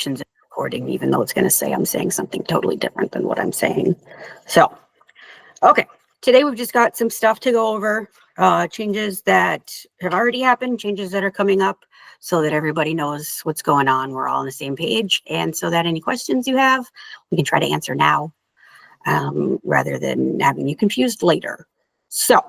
options in recording, even though it's going to say I'm saying something totally different than what I'm saying. So, okay. Today we've just got some stuff to go over, changes that have already happened, changes that are coming up, so that everybody knows what's going on. We're all on the same page. And so that any questions you have, we can try to answer now, rather than having you confused later. So,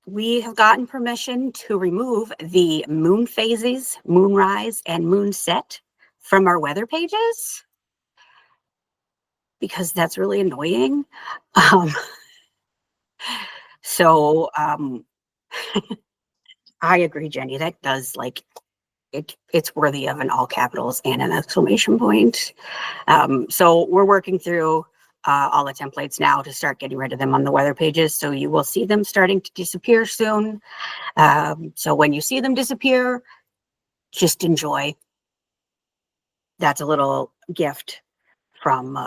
we have gotten permission to remove the moon phases, moonrise, and moonset from our weather pages, because that's really annoying. So I agree, Jenny. That does, like, it's worthy of an all capitals and an exclamation point. So we're working through all the templates now to start getting rid of them on the weather pages. So you will see them starting to disappear soon. So when you see them disappear, just enjoy. That's a little gift from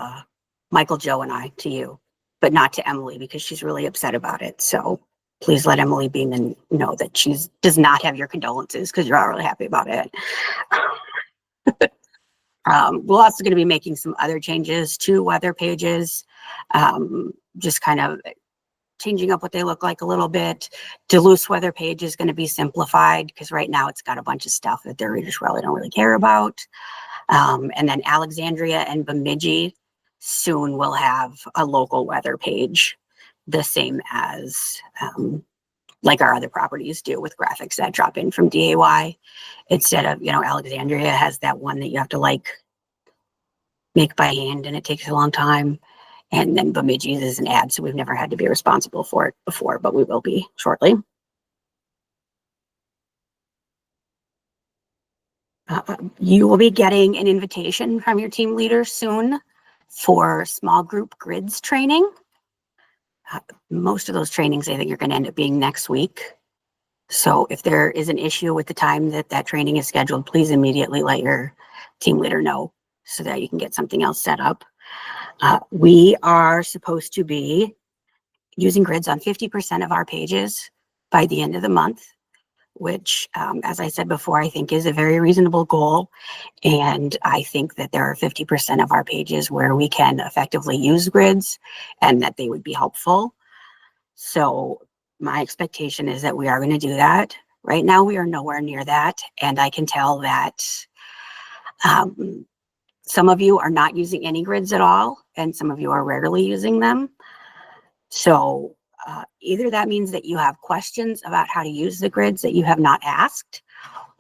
Michael, Joe, and I to you, but not to Emily, because she's really upset about it. So please let Emily Beeman know that she does not have your condolences, because you're all really happy about it. We're also going to be making some other changes to weather pages, just kind of changing up what they look like a little bit. Duluth's weather page is going to be simplified, because right now it's got a bunch of stuff that their readers really don't really care about. And then Alexandria and Bemidji soon will have a local weather page, the same as like our other properties do, with graphics that drop in from DAY. Instead of, Alexandria has that one that you have to like make by hand, and it takes a long time. And then Bemidji's is an ad, so we've never had to be responsible for it before, but we will be shortly. You will be getting an invitation from your team leader soon for small group grids training. Most of those trainings, I think, are going to end up being next week. So if there is an issue with the time that training is scheduled, please immediately let your team leader know, so that you can get something else set up. We are supposed to be using grids on 50% of our pages by the end of the month, which, as I said before, I think is a very reasonable goal. And I think that there are 50% of our pages where we can effectively use grids and that they would be helpful. So my expectation is that we are going to do that. Right now, we are nowhere near that. And I can tell that some of you are not using any grids at all, and some of you are rarely using them. So either that means that you have questions about how to use the grids that you have not asked,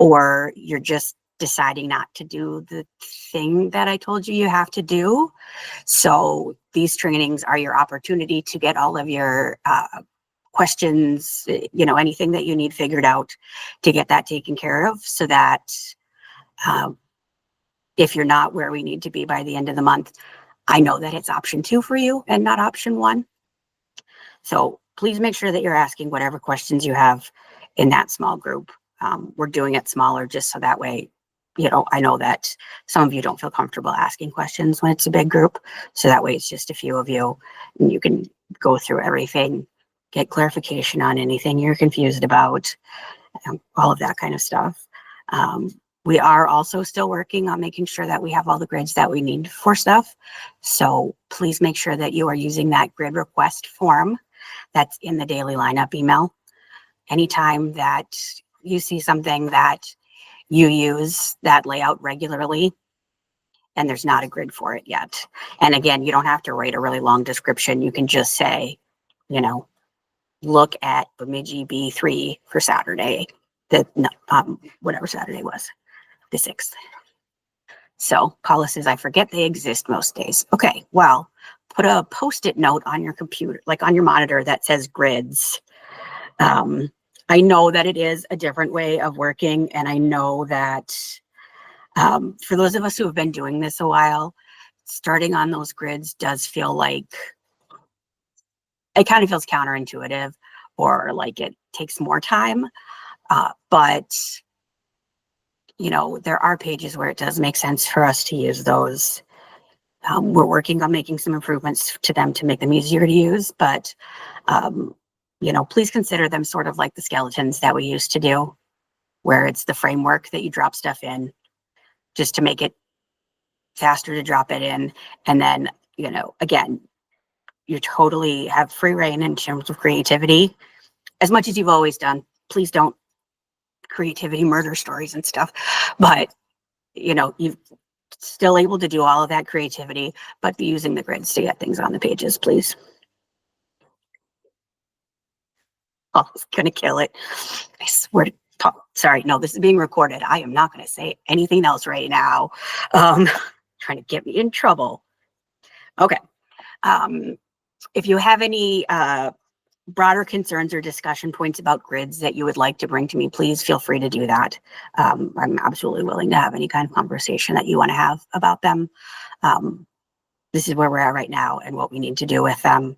or you're just deciding not to do the thing that I told you have to do. So these trainings are your opportunity to get all of your questions, anything that you need figured out, to get that taken care of, so that if you're not where we need to be by the end of the month, I know that it's option 2 for you and not option 1. So please make sure that you're asking whatever questions you have in that small group. We're doing it smaller just so that way, I know that some of you don't feel comfortable asking questions when it's a big group. So that way it's just a few of you, and you can go through everything, get clarification on anything you're confused about, all of that kind of stuff. We are also still working on making sure that we have all the grids that we need for stuff. So please make sure that you are using that grid request form that's in the daily lineup email. Anytime that you see something that you use that layout regularly and there's not a grid for it yet. And again, you don't have to write a really long description. You can just say, look at Bemidji B3 for Saturday, whatever Saturday was, the 6th. So Paula says, I forget they exist most days. Okay, well, put a Post-it note on your computer, like on your monitor, that says grids. I know that it is a different way of working, and I know that for those of us who have been doing this a while, starting on those grids does feel like, it kind of feels counterintuitive, or like it takes more time. But there are pages where it does make sense for us to use those. We're working on making some improvements to them to make them easier to use, but please consider them sort of like the skeletons that we used to do. where it's the framework that you drop stuff in just to make it faster to drop it in. And then, again, you totally have free reign in terms of creativity, as much as you've always done. Please don't creativity murder stories and stuff, but you've still able to do all of that creativity, but be using the grids to get things on the pages, please. Oh, I was gonna kill it. I swear to talk. Sorry, no, this is being recorded. I am not gonna say anything else right now. Trying to get me in trouble. Okay. If you have any broader concerns or discussion points about grids that you would like to bring to me, please feel free to do that. I'm absolutely willing to have any kind of conversation that you want to have about them. This is where we're at right now and what we need to do with them.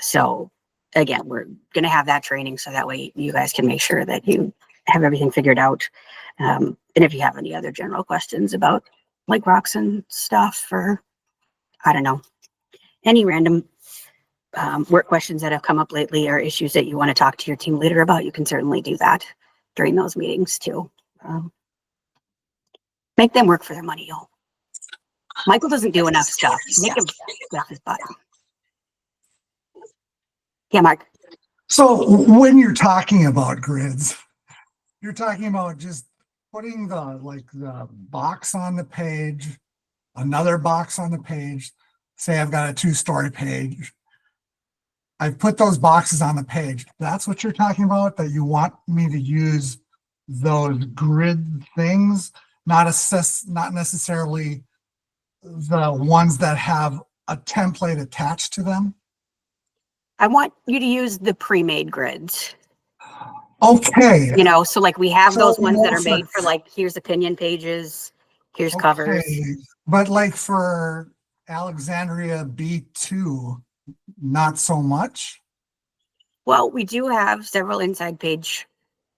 So again, we're going to have that training so that way you guys can make sure that you have everything figured out. And if you have any other general questions about like rocks and stuff, or I don't know, any random work questions that have come up lately or issues that you want to talk to your team leader about, you can certainly do that during those meetings too. Make them work for their money, y'all. Michael doesn't do enough stuff. Make him off his butt. Yeah, Mark. So when you're talking about grids, you're talking about just putting the box on the page, another box on the page. Say I've got a 2-story page. I've put those boxes on the page. That's what you're talking about, that you want me to use those grid things, not necessarily the ones that have a template attached to them. I want you to use the pre-made grids. Okay. So like we have those ones that are made for like, here's opinion pages, here's covers. But like for Alexandria B2, not so much. Well, we do have several inside page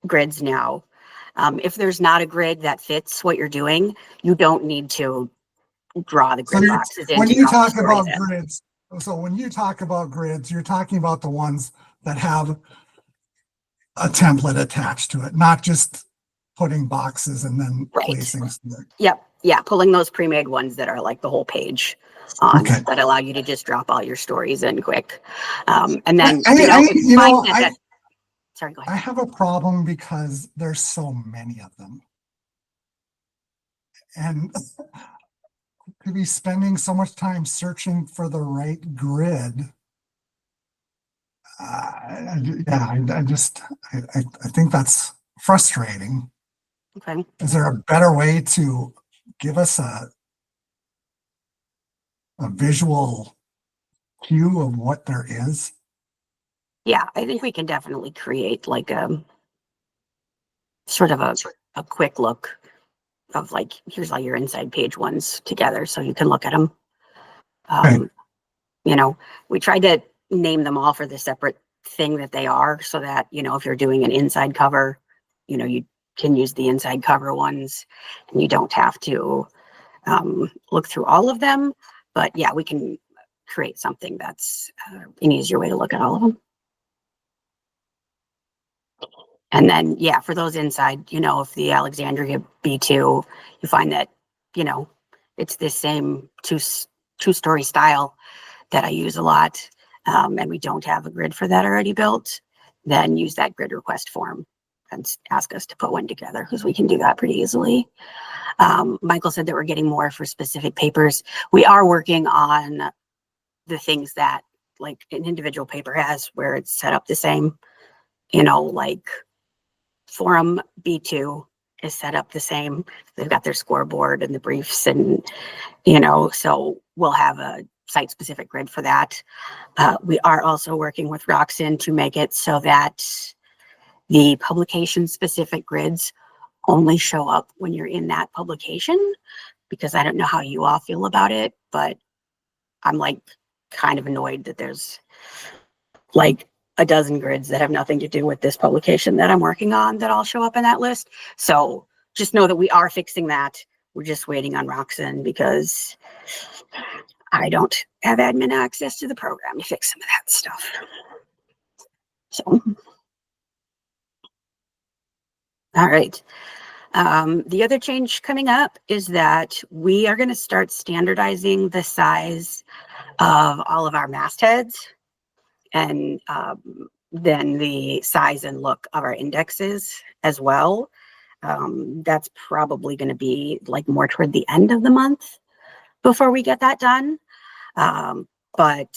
grids now. If there's not a grid that fits what you're doing, you don't need to draw the grid boxes in. When you talk about grids, you're talking about the ones that have a template attached to it, not just putting boxes and then placing. Yep. Yeah. Pulling those pre-made ones that are like the whole page on that allow you to just drop all your stories in quick. And then, sorry, go ahead. I have a problem because there's so many of them. And to be spending so much time searching for the right grid. I think that's frustrating. Okay. Is there a better way to give us a visual cue of what there is? Yeah, I think we can definitely create like a sort of a quick look of like, here's all your inside page ones together so you can look at them. We tried to name them all for the separate thing that they are so that, if you're doing an inside cover, you can use the inside cover ones and you don't have to look through all of them. But yeah, we can create something that's an easier way to look at all of them. And then, yeah, for those inside, if the Alexandria B2, you find that, it's this same two-story style that I use a lot, and we don't have a grid for that already built, then use that grid request form and ask us to put one together because we can do that pretty easily. Michael said that we're getting more for specific papers. We are working on the things that like an individual paper has where it's set up the same, like Forum B2 is set up the same. They've got their scoreboard and the briefs and, so we'll have a site specific grid for that. We are also working with Roxanne to make it so that the publication specific grids only show up when you're in that publication, because I don't know how you all feel about it, but I'm like kind of annoyed that there's like a dozen grids that have nothing to do with this publication that I'm working on that all show up in that list. So just know that we are fixing that. We're just waiting on Roxanne because I don't have admin access to the program to fix some of that stuff. So All right. The other change coming up is that we are going to start standardizing the size of all of our mastheads, and then the size and look of our indexes as well. That's probably going to be like more toward the end of the month before we get that done. But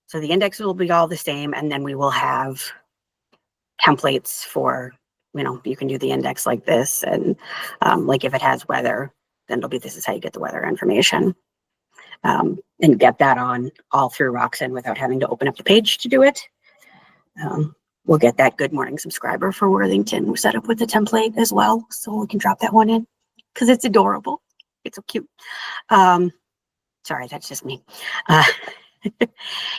so the index will be all the same, and then we will have templates for, you can do the index like this, and like if it has weather, then it'll be, this is how you get the weather information, and get that on all through Roxanne without having to open up the page to do it. We'll get that Good Morning Subscriber for Worthington set up with the template as well, so we can drop that one in because it's adorable. It's so cute. Sorry, that's just me.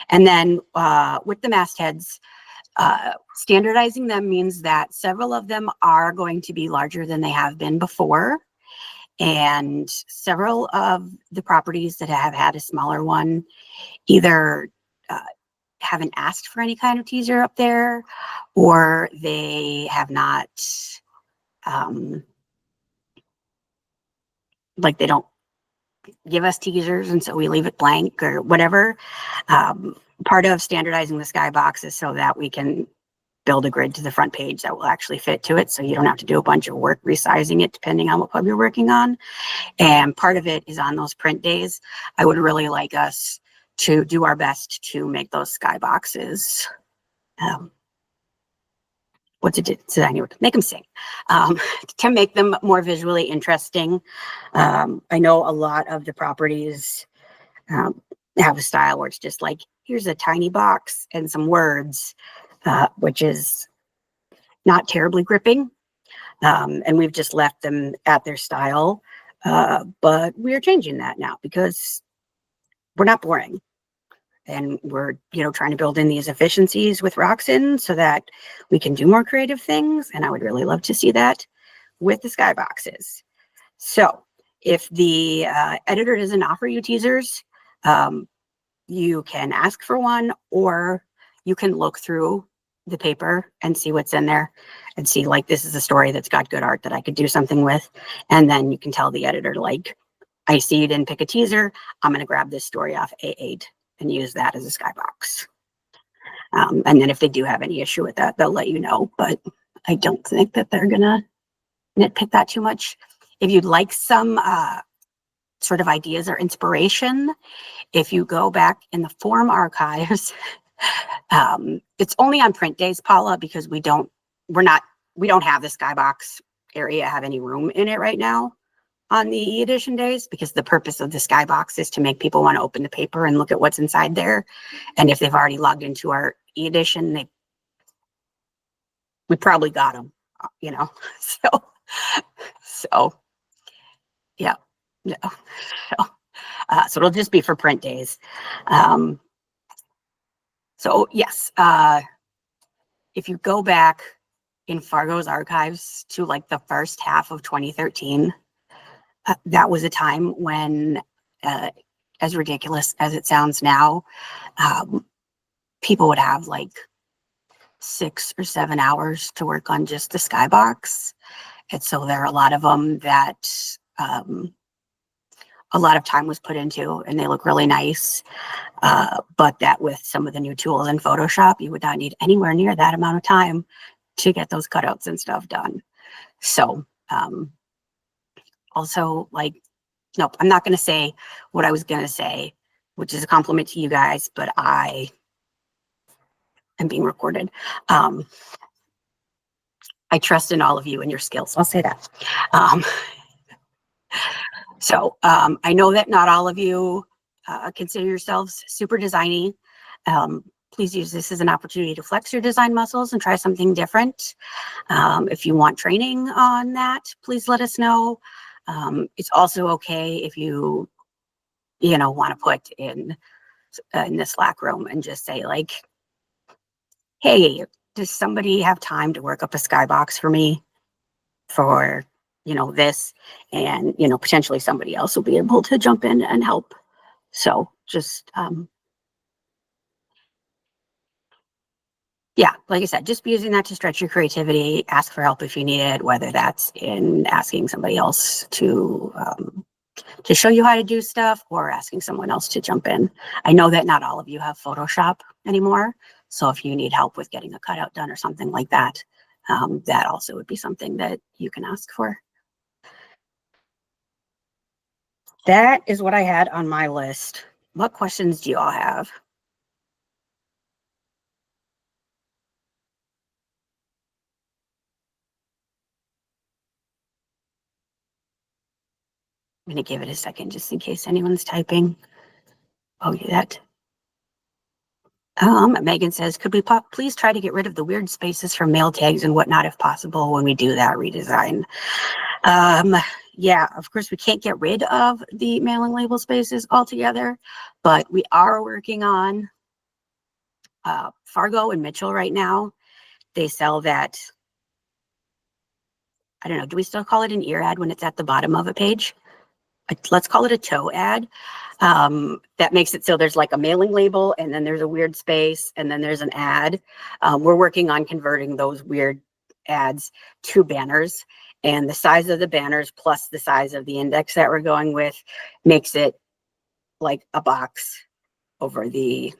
And then with the mastheads, standardizing them means that several of them are going to be larger than they have been before. And several of the properties that have had a smaller one either haven't asked for any kind of teaser up there, or they have not, like they don't give us teasers, and so we leave it blank or whatever. Part of standardizing the skybox is so that we can build a grid to the front page that will actually fit to it, so you don't have to do a bunch of work resizing it depending on what pub you're working on. And part of it is on those print days. I would really like us to do our best to make those skyboxes, what's it design? Make them sing, to make them more visually interesting. I know a lot of the properties have a style where it's just like, here's a tiny box and some words, which is not terribly gripping. And we've just left them at their style. But we're changing that now because we're not boring. And we're, trying to build in these efficiencies with Roxanne so that we can do more creative things. And I would really love to see that with the skyboxes. So if the editor doesn't offer you teasers, you can ask for one, or you can look through the paper and see what's in there and see, like, this is a story that's got good art that I could do something with. And then you can tell the editor, like, I see you didn't pick a teaser. I'm going to grab this story off A8 and use that as a skybox. And then if they do have any issue with that, they'll let you know. But I don't think that they're going to nitpick that too much. If you'd like some sort of ideas or inspiration, if you go back in the form archives, it's only on print days, Paula, because we don't have the skybox area have any room in it right now on the e-edition days, because the purpose of the skybox is to make people want to open the paper and look at what's inside there. And if they've already logged into our e-edition, we probably got them, so yeah. So it'll just be for print days. So yes, if you go back in Fargo's archives to like the first half of 2013, that was a time when, as ridiculous as it sounds now, people would have like 6 or 7 hours to work on just the skybox. And so there are a lot of them that a lot of time was put into, and they look really nice. But that with some of the new tools in Photoshop, you would not need anywhere near that amount of time to get those cutouts and stuff done. So also, like, nope, I'm not going to say what I was going to say, which is a compliment to you guys, but I am being recorded. I trust in all of you and your skills. I'll say that. So I know that not all of you consider yourselves super designy. Please use this as an opportunity to flex your design muscles and try something different. If you want training on that, please let us know. It's also okay if you want to put in the Slack room and just say, like, hey, does somebody have time to work up a skybox for me for this? And potentially somebody else will be able to jump in and help. So just yeah, like I said, just be using that to stretch your creativity, ask for help if you need it, whether that's in asking somebody else to show you how to do stuff or asking someone else to jump in. I know that not all of you have Photoshop anymore. So if you need help with getting a cutout done or something like that, that also would be something that you can ask for. That is what I had on my list. What questions do you all have? I'm going to give it a second just in case anyone's typing. Oh, that. Megan says, could we please try to get rid of the weird spaces from mail tags and whatnot if possible when we do that redesign? Yeah, of course, we can't get rid of the mailing label spaces altogether, but we are working on Fargo and Mitchell right now. They sell that, I don't know, do we still call it an ear ad when it's at the bottom of a page? Let's call it a toe ad. That makes it so there's like a mailing label and then there's a weird space and then there's an ad. We're working on converting those weird ads to banners, and the size of the banners plus the size of the index that we're going with makes it like a box over the,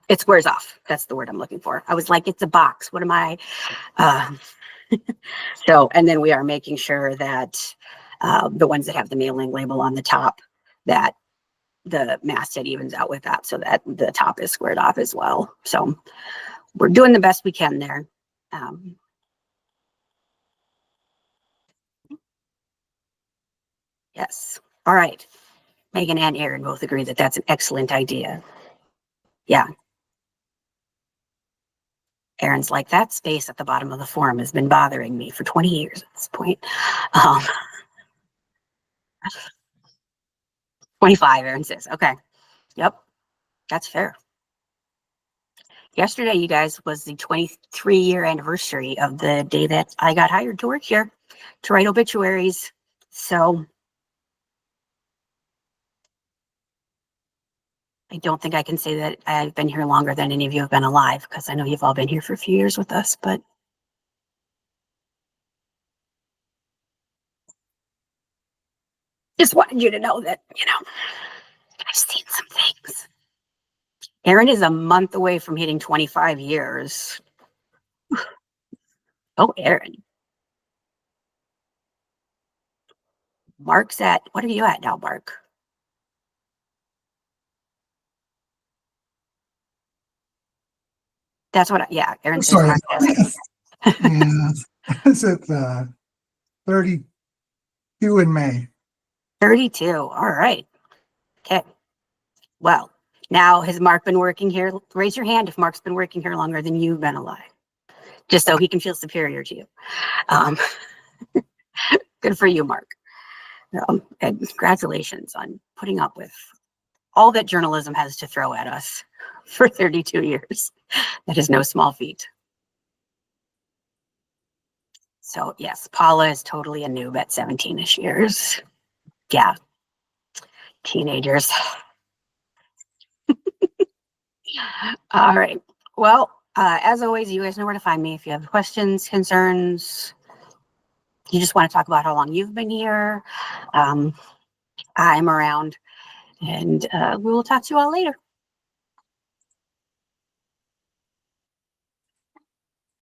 it squares off. That's the word I'm looking for. I was like, it's a box. What am I? So, and then we are making sure that the ones that have the mailing label on the top, that the masthead evens out with that so that the top is squared off as well. So we're doing the best we can there. Yes. All right. Megan and Aaron both agree that that's an excellent idea. Yeah. Aaron's like, that space at the bottom of the form has been bothering me for 20 years at this point. 25, Aaron says. Okay. Yep. That's fair. Yesterday, you guys, was the 23-year anniversary of the day that I got hired to work here to write obituaries. So I don't think I can say that I've been here longer than any of you have been alive, because I know you've all been here for a few years with us, but just wanted you to know that, I've seen some things. Aaron is a month away from hitting 25 years. Oh, Aaron. Mark's at, what are you at now, Mark? That's what, yeah, Aaron says. Sorry. Yeah, it's at 32 in May. 32. All right. Okay. Well, now has Mark been working here? Raise your hand if Mark's been working here longer than you've been alive, just so he can feel superior to you. Good for you, Mark. And congratulations on putting up with all that journalism has to throw at us for 32 years. That is no small feat. So yes, Paula is totally a noob at 17-ish years. Yeah, teenagers. All right. Well, as always, you guys know where to find me if you have questions, concerns, you just want to talk about how long you've been here. I'm around, and we will talk to you all later.